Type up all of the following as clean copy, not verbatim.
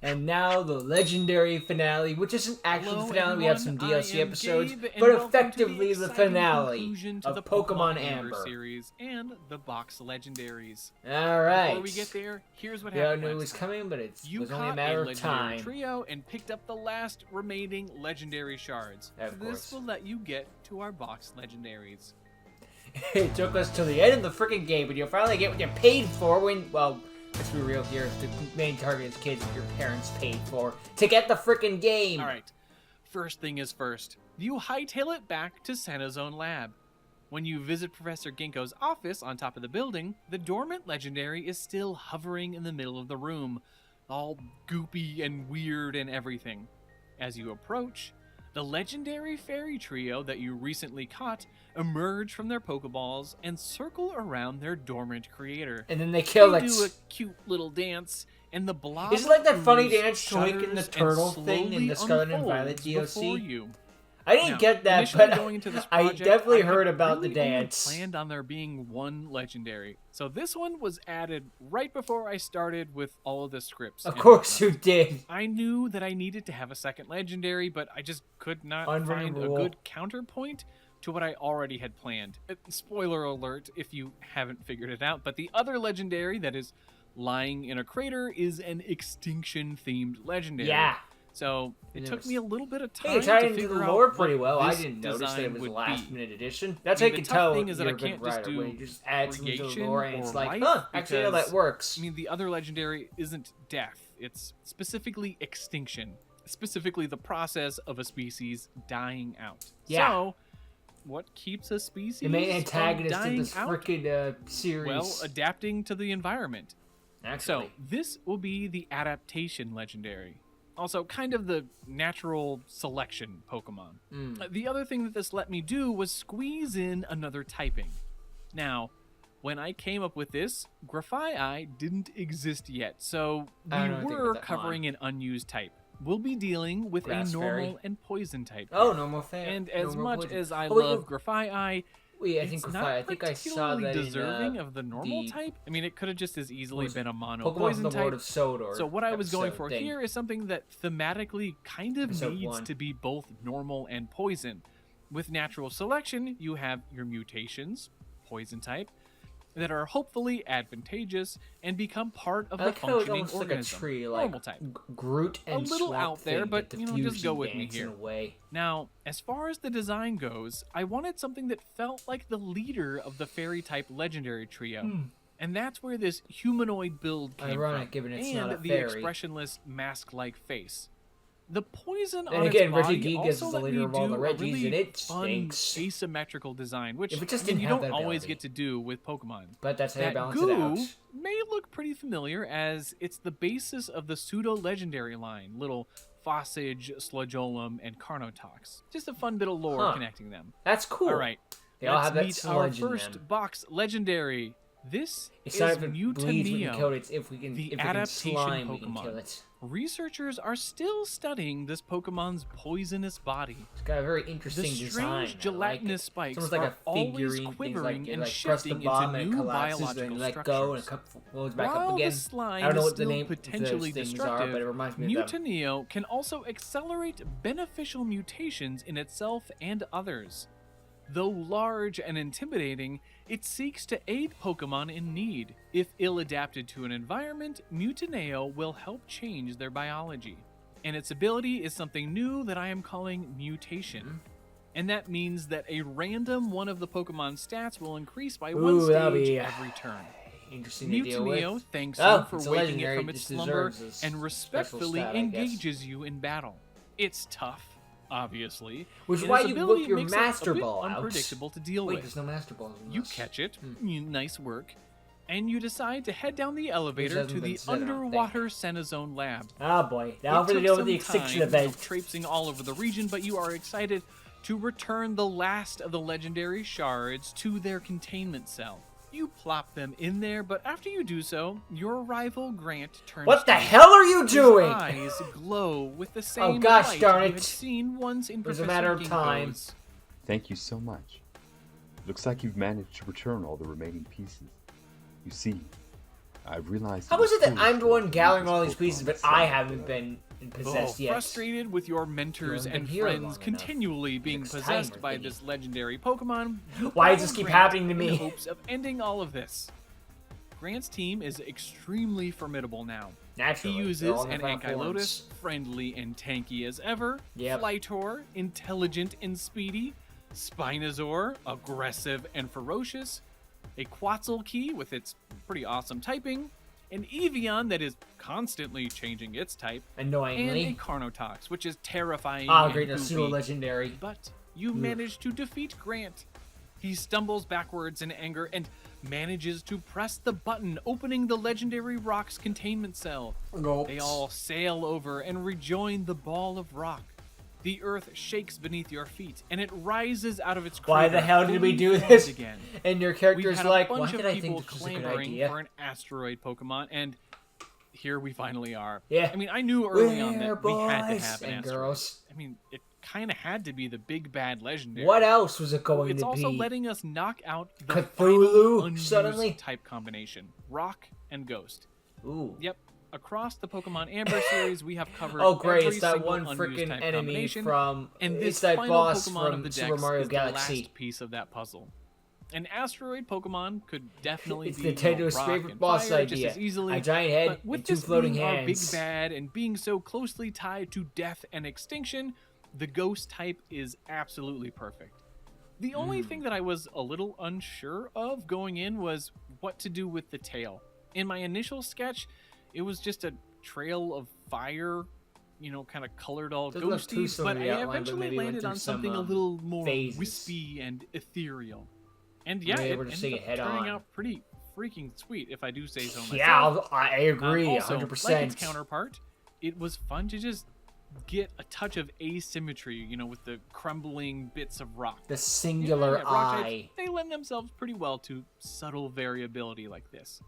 And now the legendary finale, which isn't actually the finale, we have some DLC episodes, Gabe, but welcome to effectively the exciting finale conclusion to of the Pokemon Amber Amber. series and the box legendaries. Alright. Before we get there, here's what We all happened. knew it last was time. coming, but it You was only a caught matter of legendary time. trio and picked up the last remaining legendary shards. Of This course. will let you get to our box legendaries. It took us to the end of the freaking game, but you'll finally get what you paid for when, well, let's be real here, the main target is kids your parents paid for to get the freaking game. Alright, first thing is first. You hightail it back to Santa's own lab. When you visit Professor Ginkgo's office on top of the building, the dormant legendary is still hovering in the middle of the room, all goopy and weird and everything. As you approach, the legendary fairy trio that you recently caught emerge from their Pokeballs and circle around their dormant creator. And then they kill They it. do a cute little dance, and the blob Is it like that funny ooze dance Twink and the shudders turtle and thing in the slowly Scarlet and Violet unfolds before DLC? you. I didn't Now, get that, initially but going into this I project, definitely I heard had about the really only dance. planned on there being one legendary, so this one was added right before I started with all of the scripts. Of and course whatnot. you did. I knew that I needed to have a second legendary, but I just could not find a Unbelievable. good counterpoint to what I already had planned. Spoiler alert if you haven't figured it out, but the other legendary that is lying in a crater is an Extinction-themed legendary. Yeah. So it took me a little bit of time Hey, it tied to into figure the out lore what pretty well. I this didn't notice that it design was a would last be. minute addition. That's I how mean, you the can tough tell thing is that you're I a good can't just writer do when you just add something to the creation lore and it's or like, life huh, actually how that because, works. I mean, the other legendary isn't death. It's specifically extinction. Specifically the process of a species dying out. Yeah. So, what keeps a species The main from antagonist of dying this out? freaking series. Well, adapting to the environment. Actually. So, this will be the adaptation legendary. Also, kind of the natural selection Pokemon. The other thing that this let me do was squeeze in another typing. Now, when I came up with this, Grafai didn't exist yet, so we I don't know anything were about that. covering an unused type. We'll be dealing with Grass a normal fairy. and poison type. Oh, here. normal fan. And as normal much poison. as I Oh, wait, love no. Grafai, Wait, I think it's Grafai. not I think I saw particularly that deserving in of the normal the type. I mean, it could have just as easily was been a mono Pokemon from poison the type. World of Sodor. So what I was going episode for thing. here is something that thematically kind of Episode needs 1. to be both normal and poison. With natural selection, you have your mutations, poison type, that are hopefully advantageous and become part of I the like how it's functioning almost like a organism. tree, Normal like type. Groot and A little Swamp out there, Thing but, did you the know, just fusion go with me dance here. In a way. Now, as far as the design goes, I wanted something that felt like the leader of the fairy type legendary trio. And that's where this humanoid build came Ironic, from. given it's and not a the fairy. expressionless mask-like face. The poison And on again, its Reggie body Gigas also is the let leader me of all do the a Reggies, really and it fun stinks. asymmetrical design, which If it just again, didn't you have don't that always ability. get to do with Pokemon. But that's how you That balance goo it out. may look pretty familiar as it's the basis of the pseudo-legendary line, little Fossage, Sludgeolum, and Carnotox. Just a fun bit of lore Huh. connecting them. That's cool. All right, They all let's have that meet our sludge in first them. box legendary. This It's is not if it bleeds, we can kill Mutaneo. it. If we can, the if we can adaptation slime, we can Pokemon. kill it. Researchers are still studying this Pokemon's poisonous body. It's got a very The interesting design. strange gelatinous I like it. spikes It's almost like are a always figurine. Things quivering like you and like press the shifting bomb into and it new collapses, biological then you let go and it structures. flows back While up again. the slime I don't know is what the still name of potentially those things destructive, are, but it reminds me of them. Mutaneo can also accelerate beneficial mutations in itself and others. Though large and intimidating, it seeks to aid Pokemon in need. If ill-adapted to an environment, Mutaneo will help change their biology. And its ability is something new that I am calling Mutation. And that means that a random one of the Pokemon stats will increase by one Ooh, that'll stage be every turn. interesting to deal Mutaneo with. thanks Oh, you for it's a waking it legendary, from it its just slumber deserves this and special respectfully stat, I guess. engages you in battle. It's tough, obviously. Which is and why its you ability whip your makes it Master a bit Ball out. unpredictable to deal Wait, with. there's no Master Balls in You this. catch it, nice work, and you decide to head down the elevator hasn't to been the said, I don't think. underwater Cenozone lab. Oh boy, now It for the took deal with the some Extinction time, event. traipsing all over the region, but you are excited to return the last of the legendary shards to their containment cell. You plop them in there, but after you do so, your rival Grant turns What the to you. hell are you His doing? eyes glow with the same gosh, light darn you it. had seen once in It was a Professor matter of time. Ginkgo's. Thank you so much. Looks like you've managed to return all the remaining pieces. You see, I've realized. How is it that foolish I'm the one to gathering leave all this these pieces, Pokemon but itself. I haven't been possessed yet? Frustrated with your mentors You haven't and been here long friends enough. continually being Next time possessed we're by thinking. this legendary Pokemon, you Why does follow this keep Grant happening to in me? hopes of ending all of this. Grant's team is extremely formidable now. Naturally. He they're uses all in an their final Ankylotus, forms. friendly and tanky as ever, Yep. Flytor, intelligent and speedy, Spinosaur, aggressive and ferocious, a Quetzalcoatl with its pretty awesome typing, an Evian that is constantly changing its type, and a Annoyingly. Carnotox, which is terrifying Ah, and great, a pseudo goofy. legendary. But you manage to defeat Grant. He stumbles backwards in anger and manages to press the button opening the legendary rock's containment cell. They all sail over and rejoin the ball of rock. The earth shakes beneath your feet and it rises out of its crater. Why the hell did we fully do formed this? again. And your We've character's had like, a why bunch did of I people think this was a good clamoring idea? for an asteroid Pokemon, and here we finally are. Yeah. I mean, I knew early on Where, that we had to boys have an and asteroid. girls? I mean, it kind of had to be the big bad legendary. What else was it going It's to also be? letting us knock out the Cthulhu, final unused suddenly? type combination, Rock and Ghost. Ooh. Yep. Across the Pokemon Amber series, we have covered Oh great, every it's that single one unused freaking type enemy combination, from... and it's this that final boss Pokemon of from the Super Dex Mario is Galaxy. the last piece of that puzzle. An asteroid Pokemon could definitely It's be Nintendo's rock favorite and boss fire just idea. as easily, A giant head but with and two this floating being our big hands. bad and being so closely tied to death and extinction, the Ghost type is absolutely perfect. The only thing that I was a little unsure of going in was what to do with the tail. In my initial sketch, it was just a trail of fire, you know, kind of colored all Doesn't look too ghosty, similar but to the I outline, but eventually maybe went landed through on some, something a little more phases. wispy and ethereal. And yeah, Were you it able to see ended it up head turning on? out pretty freaking sweet, if I do say so myself. Yeah, I agree, Also, 100%. like its counterpart, it was fun to just get a touch of asymmetry, you know, with the crumbling bits of rock. The singular rock types, eye. they lend themselves pretty well to subtle variability like this.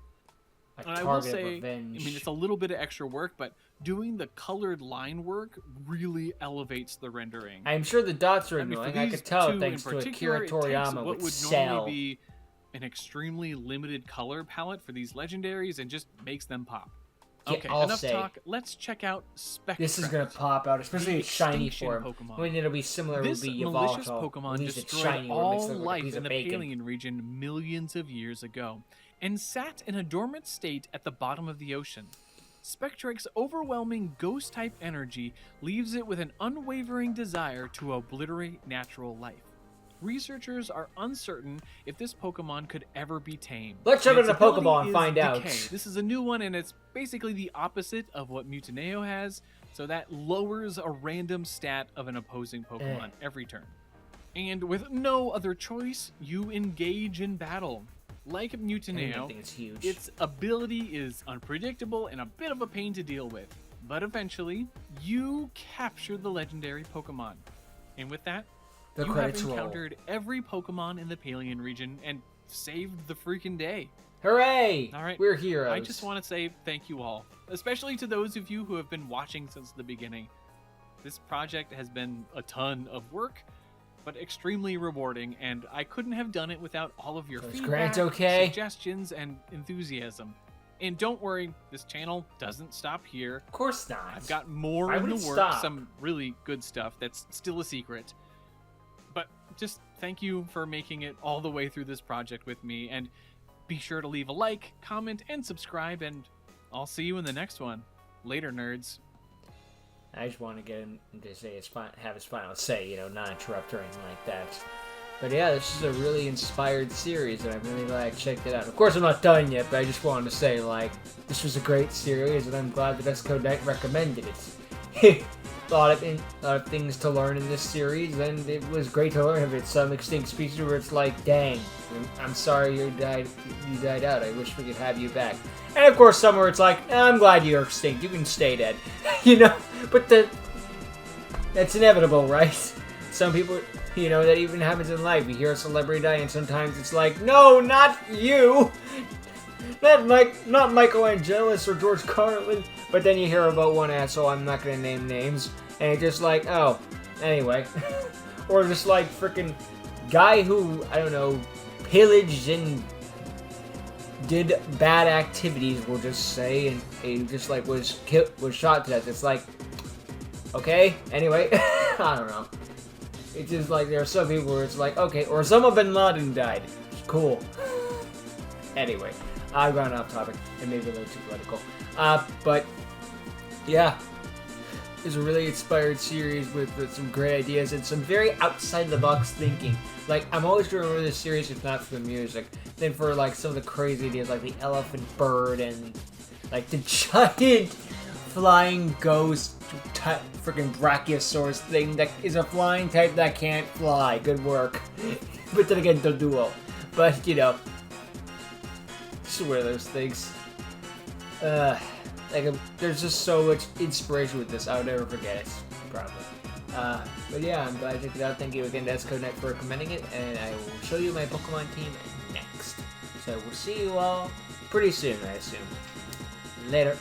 A And I will target of say, revenge. I mean, it's a little bit of extra work, but doing the colored line work really elevates the rendering. I'm sure the dots are I mean, for annoying. I these could tell two thanks in to particular, Akira it takes Toriyama what with would Cell. normally be an extremely limited color palette for these legendaries and just makes them pop. Yeah, Okay, I'll enough say. talk. Let's check out Spectre. This is gonna pop out, especially The its shiny Extinction form. Pokemon. I mean, it'll be similar This would be malicious Yveltal. Pokemon At least it's destroyed shiny, where it makes all it look like a life piece in of the bacon. Palean region millions of years ago, and sat in a dormant state at the bottom of the ocean. Spectre's overwhelming ghost-type energy leaves it with an unwavering desire to obliterate natural life. Researchers are uncertain if this Pokemon could ever be tamed. Let's and jump its into Pokeball ability and is find out. decay. This is a new one, and it's basically the opposite of what Mutaneo has, so that lowers a random stat of an opposing Pokemon every turn. And with no other choice, you engage in battle. Like I Mutaneo, think it's huge. its ability is unpredictable and a bit of a pain to deal with. But eventually, you capture the legendary Pokemon. And with that, The you have credits roll. encountered every Pokemon in the Palean region and saved the freaking day. Hooray! All right, We're heroes. I just want to say thank you all, especially to those of you who have been watching since the beginning. This project has been a ton of work, but extremely rewarding, and I couldn't have done it without all of your So is feedback, Grant okay? suggestions, and enthusiasm. And don't worry, this channel doesn't stop here. Of course not. I've got more Why in would the it works, stop? some really good stuff that's still a secret. But just thank you for making it all the way through this project with me, and be sure to leave a like, comment, and subscribe, and I'll see you in the next one. Later, nerds. I just want to get him to say have his final say, you know, not interrupt or anything like that. But yeah, this is a really inspired series, and I'm really glad I checked it out. Of course, I'm not done yet, but I just wanted to say, like, this was a great series, and I'm glad that Escodite recommended it. a lot of things to learn in this series, and it was great to learn of it. Some extinct species where it's like, dang, I'm sorry you died out. I wish we could have you back. And of course, somewhere it's like, I'm glad you're extinct. You can stay dead, you know. But that's inevitable, right? Some people, you know, that even happens in life. You hear a celebrity die, and sometimes it's like, no, not you. Not Michael Angelis or George Carlin. But then you hear about one asshole, I'm not gonna name names, and it's just like, oh, anyway. Or just like frickin' guy who, I don't know, pillaged and did bad activities, we'll just say, and he just like was shot to death. It's like, okay, anyway, I don't know. It's just like there are some people where it's like, okay, or Osama bin Laden died. Cool. Anyway, I've gone off topic and maybe a little too political. But yeah, it's a really inspired series with some great ideas and some very outside the box thinking. Like, I'm always going to remember this series if not for the music, then for like some of the crazy ideas like the elephant bird and like the giant flying ghost freaking brachiosaurus thing that is a flying type that can't fly. Good work. But then again, the duo. But you know, it's one of those things. There's just so much inspiration with this. I would never forget it, probably. But yeah, I'm glad you checked it out. Thank you again to ESCOnet for recommending it, and I will show you my Pokemon team next. So we'll see you all pretty soon, I assume. Later.